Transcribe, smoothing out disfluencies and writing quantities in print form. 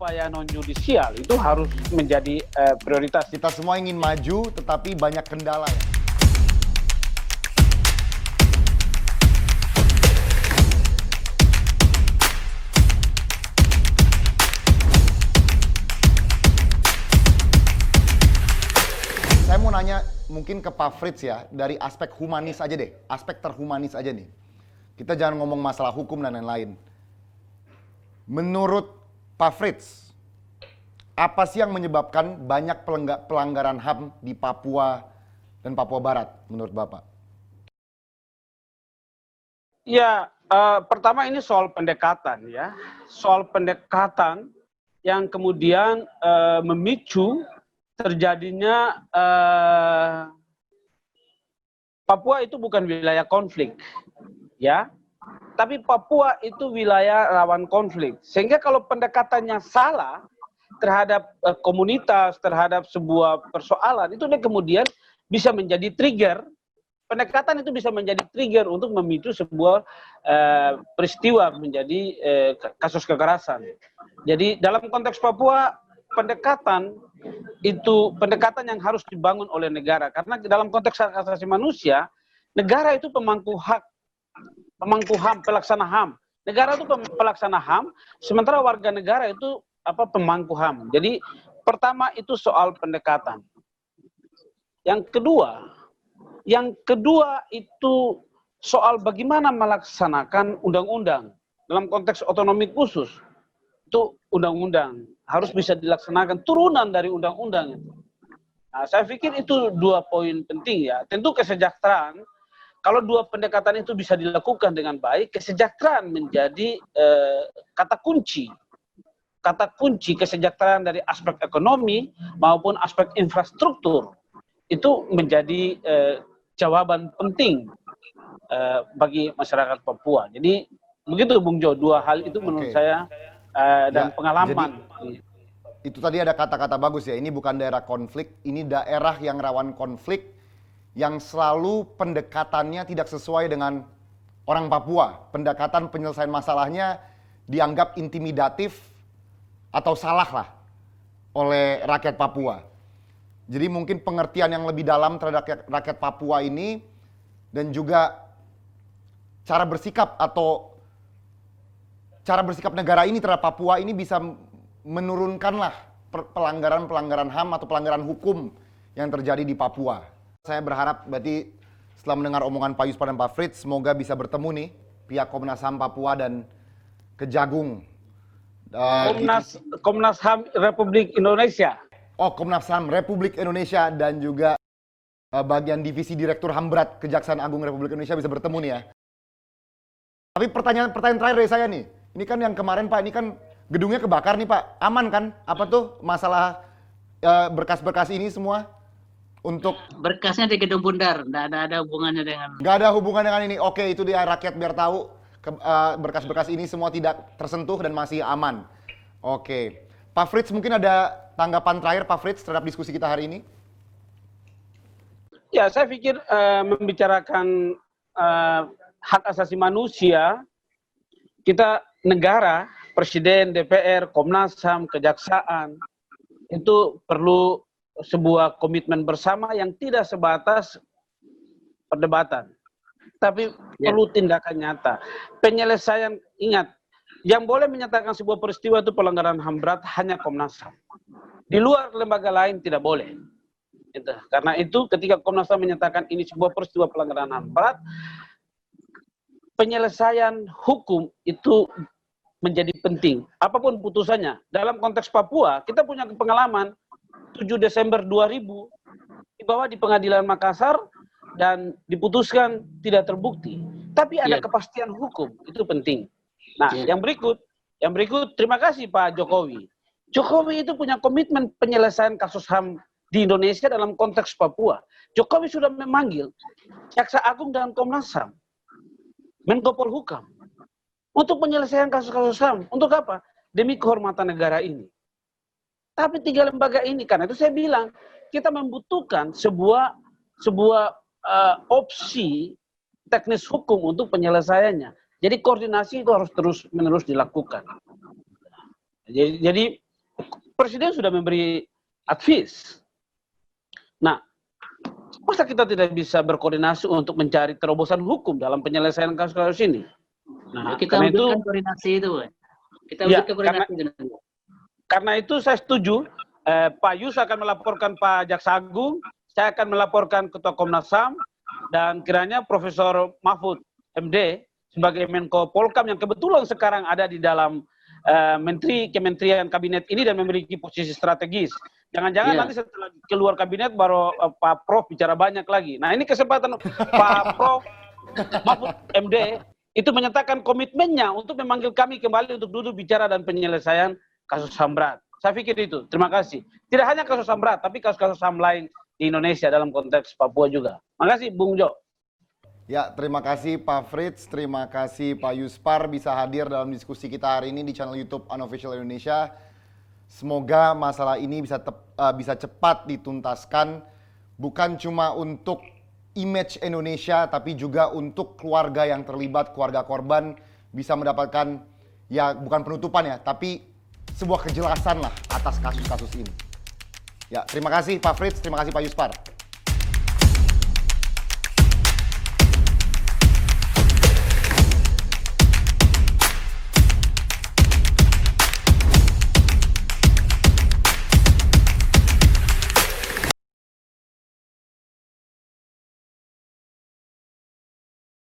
upaya non yudisial itu harus menjadi prioritas. Kita semua ingin maju, tetapi banyak kendala ya. Saya mau nanya mungkin ke Pak Frits ya, dari aspek humanis aja deh, aspek terhumanis aja nih. Kita jangan ngomong masalah hukum dan lain-lain. Menurut Pak Frits, apa sih yang menyebabkan banyak pelanggaran HAM di Papua dan Papua Barat menurut Bapak? Ya, pertama ini soal pendekatan ya. Soal pendekatan yang kemudian memicu terjadinya Papua itu bukan wilayah konflik, ya. Tapi Papua itu wilayah rawan konflik. Sehingga kalau pendekatannya salah terhadap komunitas, terhadap sebuah persoalan, itu dia kemudian bisa menjadi trigger. Pendekatan itu bisa menjadi trigger untuk memicu sebuah peristiwa menjadi kasus kekerasan. Jadi dalam konteks Papua, pendekatan yang harus dibangun oleh negara. Karena dalam konteks hak asasi manusia, negara itu pemangku HAM, pelaksana HAM. Negara itu pelaksana HAM, sementara warga negara itu pemangku HAM. Jadi pertama itu soal pendekatan. Yang kedua itu soal bagaimana melaksanakan undang-undang dalam konteks otonomi khusus. Itu undang-undang harus bisa dilaksanakan turunan dari undang-undang itu. Nah, saya pikir itu dua poin penting ya. Tentu kesejahteraan, kalau dua pendekatan itu bisa dilakukan dengan baik, kesejahteraan menjadi kata kunci. Kata kunci kesejahteraan dari aspek ekonomi maupun aspek infrastruktur itu menjadi jawaban penting bagi masyarakat Papua. Jadi begitu Bung Jo, dua hal itu menurut saya dan pengalaman. Jadi, itu tadi ada kata-kata bagus ya, ini bukan daerah konflik, ini daerah yang rawan konflik, yang selalu pendekatannya tidak sesuai dengan orang Papua. Pendekatan penyelesaian masalahnya dianggap intimidatif atau salah lah oleh rakyat Papua. Jadi mungkin pengertian yang lebih dalam terhadap rakyat Papua ini dan juga cara bersikap negara ini terhadap Papua ini bisa menurunkanlah pelanggaran-pelanggaran HAM atau pelanggaran hukum yang terjadi di Papua. Saya berharap berarti setelah mendengar omongan Pak Yuspa dan Pak Frits, semoga bisa bertemu nih pihak Komnas HAM Papua dan Kejagung. Komnas HAM Republik Indonesia. Oh, Komnas HAM Republik Indonesia dan juga bagian divisi Direktur HAM Berat Kejaksaan Agung Republik Indonesia bisa bertemu nih ya. Tapi pertanyaan terakhir dari saya nih. Ini kan yang kemarin Pak, ini kan gedungnya kebakar nih Pak. Aman kan? Apa tuh masalah berkas-berkas ini semua? Untuk berkasnya di Gedung Bundar, nggak ada hubungannya dengan... Nggak ada hubungan dengan ini. Oke, itu dia rakyat biar tahu berkas-berkas ini semua tidak tersentuh dan masih aman. Oke. Pak Frits, mungkin ada tanggapan terakhir Pak Frits terhadap diskusi kita hari ini? Ya, saya pikir membicarakan hak asasi manusia, kita negara, Presiden, DPR, Komnas HAM, Kejaksaan, itu perlu sebuah komitmen bersama yang tidak sebatas perdebatan, tapi perlu tindakan nyata. Penyelesaian, ingat, yang boleh menyatakan sebuah peristiwa itu pelanggaran HAM berat hanya Komnas HAM. Di luar lembaga lain tidak boleh. Karena itu ketika Komnas HAM menyatakan ini sebuah peristiwa pelanggaran HAM berat, penyelesaian hukum itu menjadi penting. Apapun putusannya. Dalam konteks Papua, kita punya pengalaman 7 Desember 2000 dibawa di Pengadilan Makassar dan diputuskan tidak terbukti. Tapi ada kepastian hukum, itu penting. Nah, yang berikut terima kasih Pak Jokowi. Jokowi itu punya komitmen penyelesaian kasus HAM di Indonesia dalam konteks Papua. Jokowi sudah memanggil Jaksa Agung dan Komnas HAM, Menko Polhukam, untuk penyelesaian kasus-kasus HAM. Untuk apa? Demi kehormatan negara ini. Tapi tiga lembaga ini, karena itu saya bilang, kita membutuhkan sebuah opsi teknis hukum untuk penyelesaiannya. Jadi koordinasi itu harus terus-menerus dilakukan. Jadi Presiden sudah memberi advice. Nah, masa kita tidak bisa berkoordinasi untuk mencari terobosan hukum dalam penyelesaian kasus-kasus ini? Nah, Kita karena itu, wujudkan koordinasi itu, Pak. Kita Ya, wujudkan koordinasi itu nanti. karena itu saya setuju, Pak Yus akan melaporkan Pak Jaksa Agung, saya akan melaporkan Ketua Komnas HAM, dan kiranya Profesor Mahfud MD sebagai Menko Polkam yang kebetulan sekarang ada di dalam kementerian kabinet ini dan memiliki posisi strategis. Jangan-jangan Iya. nanti setelah keluar kabinet baru Pak Prof bicara banyak lagi. Nah, ini kesempatan Pak Prof Mahfud MD itu menyatakan komitmennya untuk memanggil kami kembali untuk duduk bicara dan penyelesaian kasus HAM berat. Saya pikir itu. Terima kasih. Tidak hanya kasus HAM berat, tapi kasus-kasus HAM lain di Indonesia dalam konteks Papua juga. Makasih, Bung Jo. Ya, terima kasih Pak Fritz, terima kasih Pak Yuspar bisa hadir dalam diskusi kita hari ini di channel YouTube Unofficial Indonesia. Semoga masalah ini bisa cepat dituntaskan, bukan cuma untuk image Indonesia, tapi juga untuk keluarga yang terlibat, keluarga korban bisa mendapatkan, ya bukan penutupan ya, tapi sebuah kejelasan lah atas kasus-kasus ini. Ya, terima kasih Pak Fritz, terima kasih Pak Yuspar.